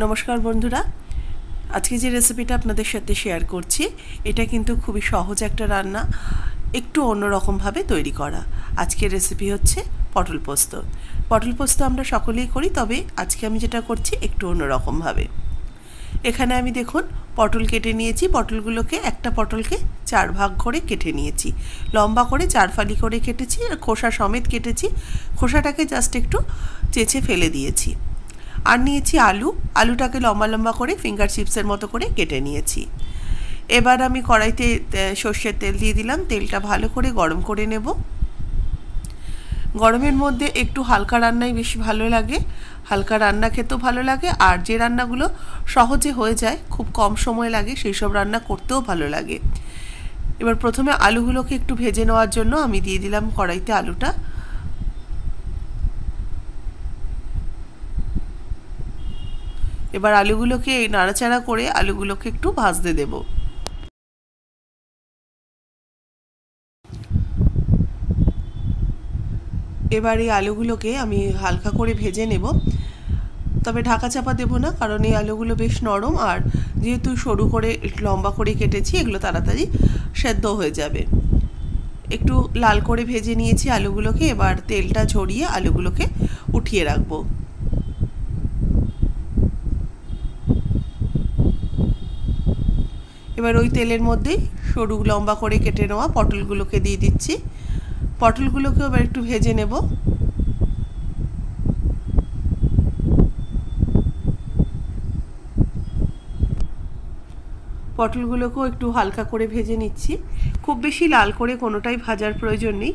নমস্কার বন্ধুরা, আজকে যে রেসিপিটা আপনাদের সাথে শেয়ার করছি এটা কিন্তু খুবই সহজ একটা রান্না, একটু অন্যরকমভাবে তৈরি করা। আজকের রেসিপি হচ্ছে পটল পোস্ত। পটল পোস্ত আমরা সকলেই করি, তবে আজকে আমি যেটা করছি একটু অন্যরকমভাবে। এখানে আমি দেখুন পটল কেটে নিয়েছি। পটলগুলোকে একটা পটলকে 4 ভাগ করে কেটে নিয়েছি, লম্বা করে 4 ফালি করে কেটেছি, আর খোসা সমেত কেটেছি। খোসাটাকে জাস্ট একটু চেঁচে ফেলে দিয়েছি। আর নিয়েছি আলুটাকে লম্বা লম্বা করে ফিঙ্গার চিপসের মতো করে কেটে নিয়েছি। এবার আমি কড়াইতে সর্ষের তেল দিয়ে দিলাম। তেলটা ভালো করে গরম করে নেব। গরমের মধ্যে একটু হালকা রান্নাই বেশি ভালো লাগে, হালকা রান্না খেতেও ভালো লাগে, আর যে রান্নাগুলো সহজে হয়ে যায়, খুব কম সময় লাগে, সেই সব রান্না করতেও ভালো লাগে। এবার প্রথমে আলুগুলোকে একটু ভেজে নেওয়ার জন্য আমি দিয়ে দিলাম কড়াইতে আলুটা। এবার আলুগুলোকে নাড়াচাড়া করে আলুগুলোকে একটু ভাজতে দেব। এবার এই আলুগুলোকে আমি হালকা করে ভেজে নেব, তবে ঢাকা চাপা দেব না, কারণ এই আলুগুলো বেশ নরম, আর যেহেতু সরু করে লম্বা করে কেটেছি, এগুলো তাড়াতাড়ি সেদ্ধ হয়ে যাবে। একটু লাল করে ভেজে নিয়েছি আলুগুলোকে। এবার তেলটা ঝরিয়ে আলুগুলোকে উঠিয়ে রাখবো। এবার ওই তেলের মধ্যেই সরু লম্বা করে কেটে নেওয়া পটলগুলোকে দিয়ে দিচ্ছি। পটলগুলোকে এবার একটু ভেজে নেব। পটলগুলোকেও একটু হালকা করে ভেজে নিচ্ছি, খুব বেশি লাল করে কোনোটাই ভাজার প্রয়োজন নেই।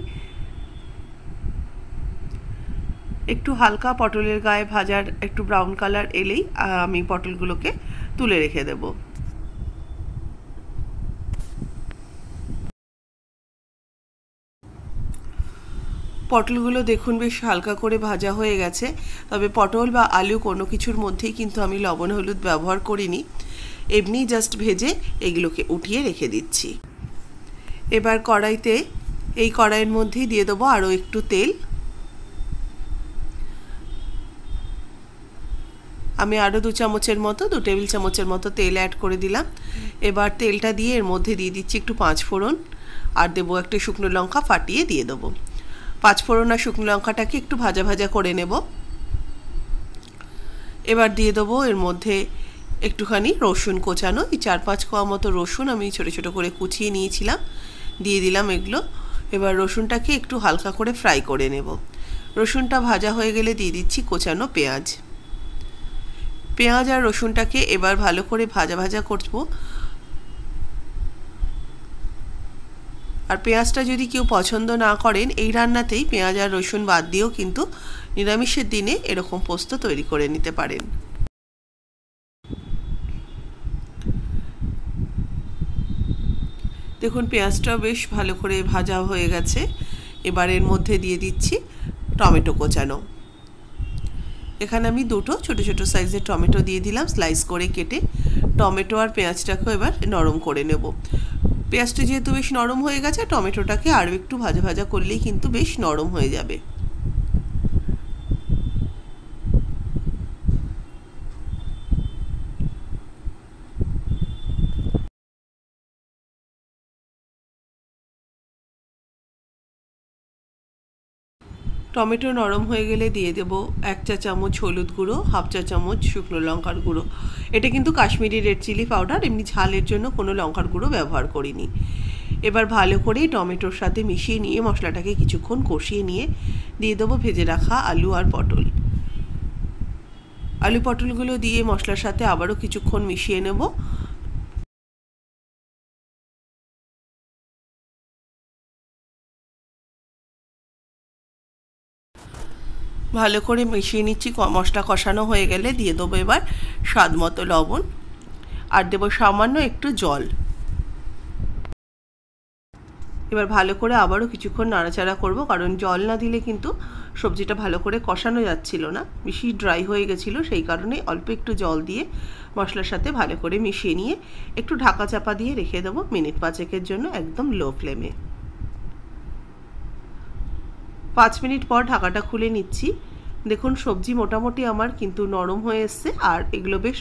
একটু হালকা পটলের গায়ে ভাজার একটু ব্রাউন কালার এলেই আমি পটলগুলোকে তুলে রেখে দেব। পটলগুলো দেখুন বেশ হালকা করে ভাজা হয়ে গেছে, তবে পটল বা আলু কোনো কিছুর মধ্যেই কিন্তু আমি লবণ হলুদ ব্যবহার করিনি, এমনি জাস্ট ভেজে এগুলোকে উঠিয়ে রেখে দিচ্ছি। এবার এই কড়াইয়ের মধ্যেই দিয়ে দেবো আরও একটু তেল। আমি আরও 2 টেবিল চামচের মতো তেল অ্যাড করে দিলাম। এবার তেলটা দিয়ে এর মধ্যে দিয়ে দিচ্ছি একটু 5 ফোড়ন, আর দেবো একটা শুকনো লঙ্কা ফাটিয়ে দিয়ে দেবো। 5 ফোড়ন আর শুকনো লঙ্কাটাকে একটু ভাজা ভাজা করে নেব। এবার দিয়ে দেবো এর মধ্যে একটুখানি রসুন কোচানো, এই 4-5 কোয়া মতো রসুন আমি ছোটো ছোটো করে কুচিয়ে নিয়েছিলাম, দিয়ে দিলাম এগুলো। এবার রসুনটাকে একটু হালকা করে ফ্রাই করে নেব। রসুনটা ভাজা হয়ে গেলে দিয়ে দিচ্ছি কোচানো পেঁয়াজ। পেঁয়াজ আর রসুনটাকে এবার ভালো করে ভাজা ভাজা করব। আর পেঁয়াজটা যদি কেউ পছন্দ না করেন, এই রান্নাতেই পেঁয়াজ আর রসুন বাদ দিয়েও কিন্তু নিরামিষের দিনে এরকম পোস্ত তৈরি করে নিতে পারেন। দেখুন পেঁয়াজটাও বেশ ভালো করে ভাজা হয়ে গেছে। এবার এর মধ্যে দিয়ে দিচ্ছি টমেটো কোচানো। এখানে আমি 2টো ছোটো ছোটো সাইজের টমেটো দিয়ে দিলাম, স্লাইস করে কেটে। টমেটো আর পেঁয়াজটাকেও এবার নরম করে নেব। পেঁয়াজটা যেহেতু বেশ নরম হয়ে গেছে, টমেটোটাকে আরও একটু ভাজা ভাজা করলেই কিন্তু বেশ নরম হয়ে যাবে। টমেটো নরম হয়ে গেলে দিয়ে দেব 1 চা চামচ হলুদ গুঁড়ো, 1/2 চা চামচ শুকনো লঙ্কার গুঁড়ো। এটা কিন্তু কাশ্মীরি রেড চিলি পাউডার, এমনি ঝালের জন্য কোনো লঙ্কার গুঁড়ো ব্যবহার করিনি। এবার ভালো করে টমেটোর সাথে মিশিয়ে নিয়ে মশলাটাকে কিছুক্ষণ কষিয়ে নিয়ে দিয়ে দেবো ভেজে রাখা আলু আর পটল। আলু পটলগুলো দিয়ে মশলার সাথে আবারও কিছুক্ষণ মিশিয়ে নেব। ভালো করে মিশিয়ে নিচ্ছি। মশলা কষানো হয়ে গেলে দিয়ে দেবো এবার স্বাদ মতো লবণ, আর দেবো সামান্য একটু জল। এবার ভালো করে আবারও কিছুক্ষণ নাড়াচাড়া করব, কারণ জল না দিলে কিন্তু সবজিটা ভালো করে কষানো যাচ্ছিল না, বেশি ড্রাই হয়ে গেছিলো, সেই কারণে অল্প একটু জল দিয়ে মশলার সাথে ভালো করে মিশিয়ে নিয়ে একটু ঢাকা চাপা দিয়ে রেখে দেবো মিনিট 5-এর জন্য, একদম লো ফ্লেমে। 5 মিনিট পর ঢাকাটা খুলে নিচ্ছি। দেখুন সবজি মোটামুটি আমার কিন্তু নরম হয়ে এসছে, আর এগুলো বেশ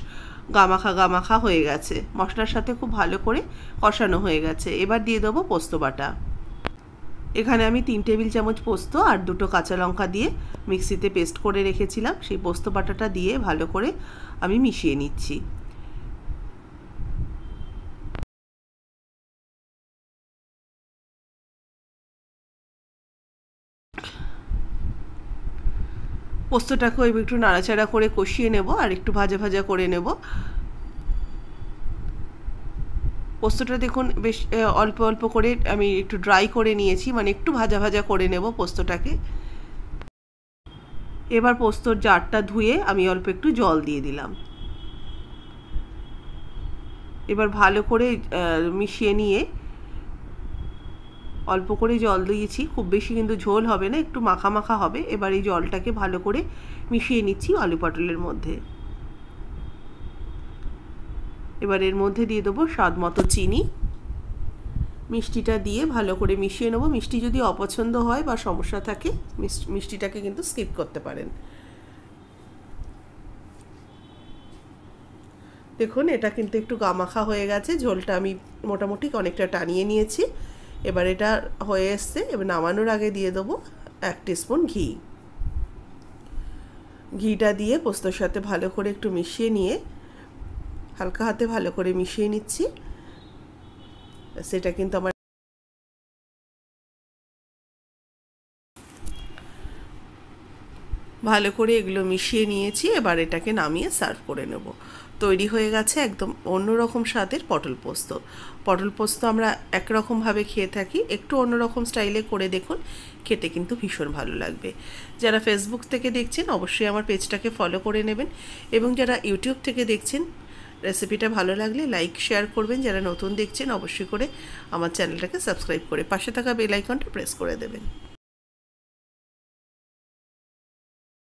গামাখা গামাখা হয়ে গেছে, মশলার সাথে খুব ভালো করে কষানো হয়ে গেছে। এবার দিয়ে দেবো পোস্ত বাটা। এখানে আমি 3 টেবিল চামচ পোস্ত আর 2টো কাঁচা লঙ্কা দিয়ে মিক্সিতে পেস্ট করে রেখেছিলাম, সেই পোস্ত বাটাটা দিয়ে ভালো করে আমি মিশিয়ে নিচ্ছি। পোস্তটাকেও একটু নাড়াচাড়া করে কষিয়ে নেব আর একটু ভাজা ভাজা করে নেব। পোস্তটা দেখুন বেশ অল্প অল্প করে আমি একটু ড্রাই করে নিয়েছি, মানে একটু ভাজা ভাজা করে নেব পোস্তটাকে। এবার পোস্তর জারটা ধুয়ে আমি অল্প একটু জল দিয়ে দিলাম। এবার ভালো করে মিশিয়ে নিয়ে, অল্প করে জল দিয়েছি, খুব বেশি কিন্তু ঝোল হবে না, একটু মাখা মাখা হবে। এবার এই জলটাকে ভালো করে মিশিয়ে নিচ্ছি আলু পটলের মধ্যে। এবার এর মধ্যে দিয়ে দেবো স্বাদ মতো চিনি। মিষ্টিটা দিয়ে ভালো করে মিশিয়ে নেবো। মিষ্টি যদি অপছন্দ হয় বা সমস্যা থাকে, মিষ্টিটাকে কিন্তু স্কিপ করতে পারেন। দেখুন এটা কিন্তু একটু গামাখা হয়ে গেছে, ঝোলটা আমি মোটামুটি অনেকটা টানিয়ে নিয়েছি। এবার এটা হয়ে এসছে। এবার নামানোর আগে দিয়ে দেবো 1 টিস্পুন ঘি। ঘিটা দিয়ে পোস্তর সাথে ভালো করে একটু মিশিয়ে নিয়ে, হালকা হাতে ভালো করে মিশিয়ে নিচ্ছি। সেটা কিন্তু আমার ভালো করে এগুলো মিশিয়ে নিয়েছি। এবার এটাকে নামিয়ে সার্ভ করে নেব। তৈরি হয়ে গেছে একদম অন্যরকম স্বাদের পটল পোস্ত। পটল পোস্ত আমরা একরকমভাবে খেয়ে থাকি, একটু অন্যরকম স্টাইলে করে দেখুন, খেতে কিন্তু ভীষণ ভালো লাগবে। যারা ফেসবুক থেকে দেখছেন অবশ্যই আমার পেজটাকে ফলো করে নেবেন, এবং যারা ইউটিউব থেকে দেখছেন রেসিপিটা ভালো লাগলে লাইক শেয়ার করবেন। যারা নতুন দেখছেন অবশ্যই করে আমার চ্যানেলটাকে সাবস্ক্রাইব করে পাশে থাকা বেল আইকনটা প্রেস করে দেবেন।